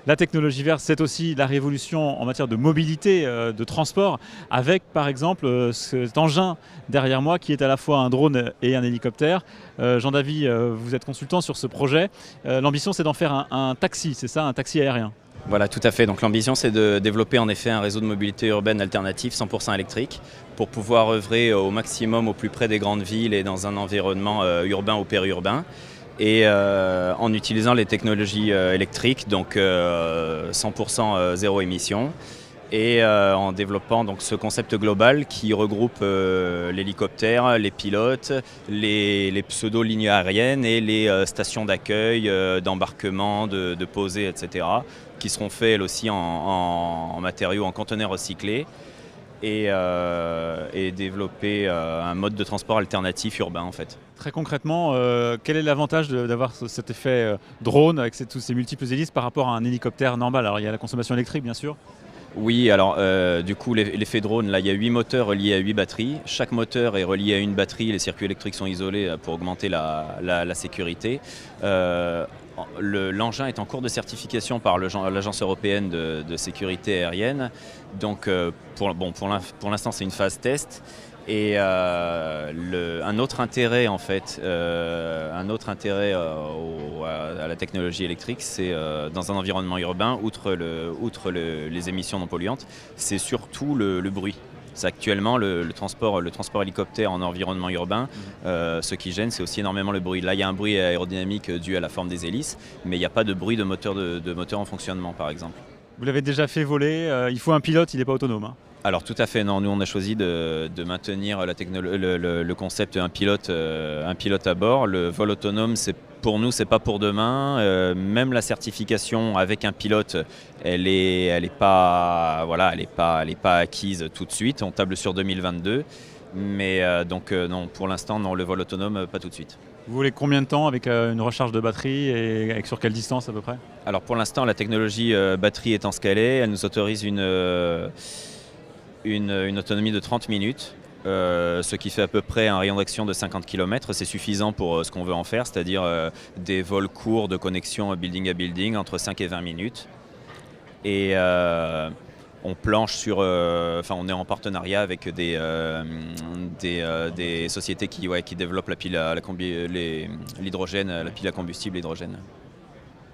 La technologie verte, c'est aussi la révolution en matière de mobilité, de transport, avec par exemple cet engin derrière moi qui est à la fois un drone et un hélicoptère. Jean-David, vous êtes consultant sur ce projet. L'ambition, c'est d'en faire un taxi, c'est ça, un taxi aérien? Voilà, tout à fait. Donc l'ambition, c'est de développer en effet un réseau de mobilité urbaine alternatif 100% électrique pour pouvoir œuvrer au maximum au plus près des grandes villes et dans un environnement urbain ou périurbain. Et en utilisant les technologies électriques, donc 100% zéro émission, et en développant donc ce concept global qui regroupe l'hélicoptère, les pilotes, les pseudo-lignes aériennes et les stations d'accueil, d'embarquement, de posée, etc., qui seront faits elles aussi en matériaux, en conteneurs recyclés, et développer un mode de transport alternatif urbain en fait. Très concrètement, quel est l'avantage d'avoir cet effet drone avec tous ces multiples hélices par rapport à un hélicoptère normal? Alors il y a la consommation électrique bien sûr. Oui, alors du coup l'effet drone, là il y a 8 moteurs reliés à 8 batteries. Chaque moteur est relié à une batterie, les circuits électriques sont isolés pour augmenter la sécurité. L'engin est en cours de certification par l'Agence européenne de sécurité aérienne. Donc pour l'instant c'est une phase test. Et un autre intérêt en fait, à la technologie électrique, c'est dans un environnement urbain, outre les émissions non polluantes, c'est surtout le bruit. C'est actuellement le transport hélicoptère en environnement urbain, ce qui gêne, c'est aussi énormément le bruit. Là, il y a un bruit aérodynamique dû à la forme des hélices, mais il n'y a pas de bruit de moteur en fonctionnement, par exemple. Vous l'avez déjà fait voler, il faut un pilote, il n'est pas autonome, hein. Alors tout à fait, non, nous on a choisi de maintenir le concept un pilote à bord. Le vol autonome, pour nous, c'est pas pour demain. Même la certification avec un pilote, elle est pas acquise tout de suite. On table sur 2022, mais non, pour l'instant, non, le vol autonome, pas tout de suite. Vous voulez combien de temps avec une recharge de batterie et sur quelle distance à peu près? Alors pour l'instant, la technologie batterie étant ce qu'elle est, elle nous autorise une autonomie de 30 minutes, ce qui fait à peu près un rayon d'action de 50 km. C'est suffisant pour ce qu'on veut en faire, c'est-à-dire des vols courts de connexion building à building entre 5 et 20 minutes. Et on planche on est en partenariat avec des sociétés qui développent la pile l'hydrogène, la pile à combustible hydrogène.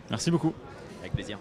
Merci beaucoup. Avec plaisir.